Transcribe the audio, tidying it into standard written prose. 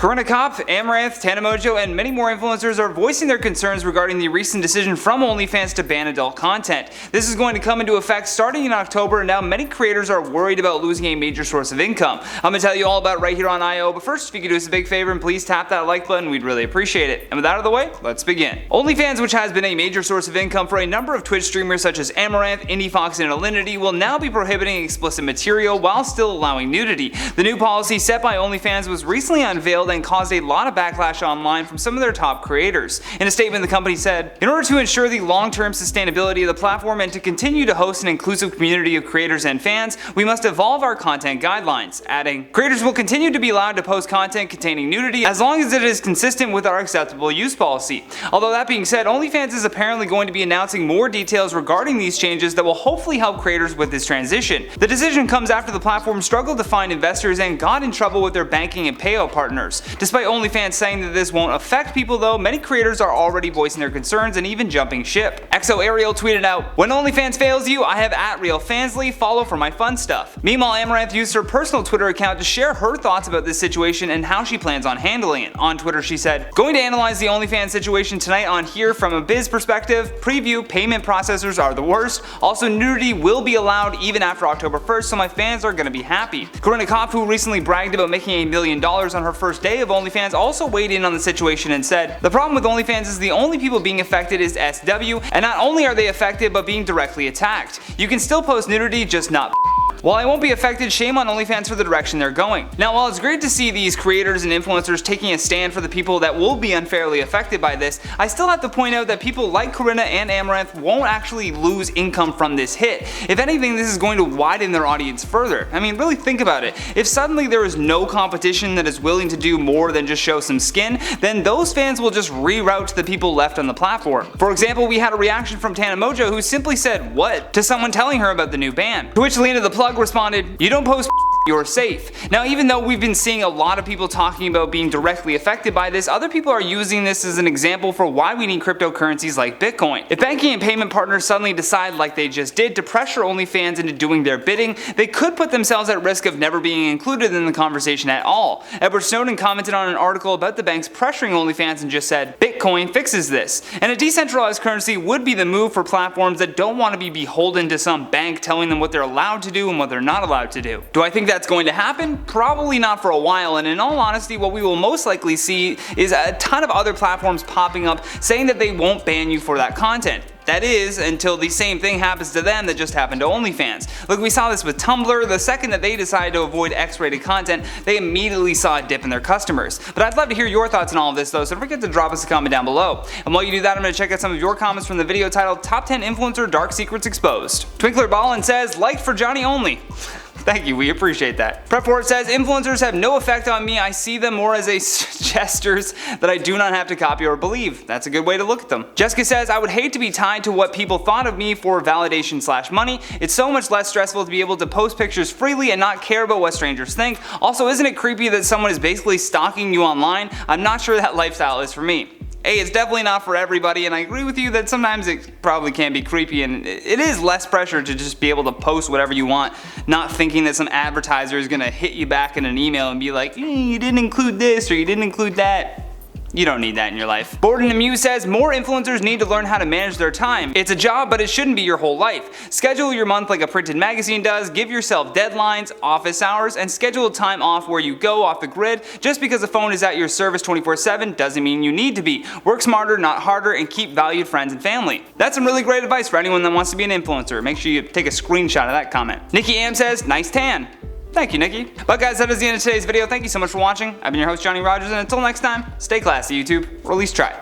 Corinna Kopf, Amouranth, Tana Mongeau, and many more influencers are voicing their concerns regarding the recent decision from OnlyFans to ban adult content. This is going to come into effect starting in October, and now many creators are worried about losing a major source of income. I'm going to tell you all about it right here on IO, but first, if you could do us a big favor and please tap that like button, we'd really appreciate it. And with that out of the way, let's begin. OnlyFans, which has been a major source of income for a number of Twitch streamers such as Amouranth, IndieFox, and Alinity, will now be prohibiting explicit material while still allowing nudity. The new policy set by OnlyFans was recently unveiled and caused a lot of backlash online from some of their top creators. In a statement, the company said, "In order to ensure the long-term sustainability of the platform and to continue to host an inclusive community of creators and fans, we must evolve our content guidelines," adding, "Creators will continue to be allowed to post content containing nudity as long as it is consistent with our acceptable use policy." Although that being said, OnlyFans is apparently going to be announcing more details regarding these changes that will hopefully help creators with this transition. The decision comes after the platform struggled to find investors and got in trouble with their banking and payout partners. Despite OnlyFans saying that this won't affect people though, many creators are already voicing their concerns and even jumping ship. XO Ariel tweeted out, "When OnlyFans fails you, I have @RealFansly, follow for my fun stuff." Meanwhile, Amouranth used her personal Twitter account to share her thoughts about this situation and how she plans on handling it. On Twitter she said, "Going to analyze the OnlyFans situation tonight on here from a biz perspective. Preview, payment processors are the worst. Also, nudity will be allowed even after October 1st, so my fans are gonna be happy." Corinna Kopf, who recently bragged about making $1 million on her first day of OnlyFans, also weighed in on the situation and said, "The problem with OnlyFans is the only people being affected is SW, and not only are they affected but being directly attacked. You can still post nudity, just not While I won't be affected, shame on OnlyFans for the direction they're going." Now, while it's great to see these creators and influencers taking a stand for the people that will be unfairly affected by this, I still have to point out that people like Corinna and Amouranth won't actually lose income from this hit. If anything, this is going to widen their audience further. I mean, really think about it. If suddenly there is no competition that is willing to do more than just show some skin, then those fans will just reroute to the people left on the platform. For example, we had a reaction from Tana Mongeau who simply said, "What?" to someone telling her about the new ban. To which Lena the Plug responded, "You don't post you're safe." Now, even though we've been seeing a lot of people talking about being directly affected by this, other people are using this as an example for why we need cryptocurrencies like Bitcoin. If banking and payment partners suddenly decide, like they just did, to pressure OnlyFans into doing their bidding, they could put themselves at risk of never being included in the conversation at all. Edward Snowden commented on an article about the banks pressuring OnlyFans and just said, "Bitcoin fixes this." And a decentralized currency would be the move for platforms that don't want to be beholden to some bank telling them what they're allowed to do and what they're not allowed to do. Do I think that's going to happen? Probably not for a while, and in all honesty, what we will most likely see is a ton of other platforms popping up saying that they won't ban you for that content. That is, until the same thing happens to them that just happened to OnlyFans. Look, we saw this with Tumblr. The second that they decided to avoid X-rated content, they immediately saw a dip in their customers. But I'd love to hear your thoughts on all of this though, so don't forget to drop us a comment down below. And while you do that, I'm going to check out some of your comments from the video titled Top 10 Influencer Dark Secrets Exposed. Twinkler Ballin says, "Liked for Johnny only." Thank you, we appreciate that. Prep4 says, "Influencers have no effect on me. I see them more as a gestures that I do not have to copy or believe." That's a good way to look at them. Jessica says, "I would hate to be tied to what people thought of me for validation/money. It's so much less stressful to be able to post pictures freely and not care about what strangers think. Also, isn't it creepy that someone is basically stalking you online? I'm not sure that lifestyle is for me." Hey, it's definitely not for everybody, and I agree with you that sometimes it probably can be creepy, and it is less pressure to just be able to post whatever you want, not thinking that some advertiser is gonna hit you back in an email and be like, "You didn't include this," or "You didn't include that." You don't need that in your life. Borden and Mew says, "More influencers need to learn how to manage their time. It's a job, but it shouldn't be your whole life. Schedule your month like a printed magazine does, give yourself deadlines, office hours, and schedule time off where you go off the grid. Just because a phone is at your service 24/7 doesn't mean you need to be. Work smarter, not harder, and keep valued friends and family." That's some really great advice for anyone that wants to be an influencer. Make sure you take a screenshot of that comment. Nikki Am says, "Nice tan." Thank you, Nikki. But guys, that is the end of today's video. Thank you so much for watching. I've been your host, Johnny Rogers, and until next time, stay classy, YouTube, or at least try.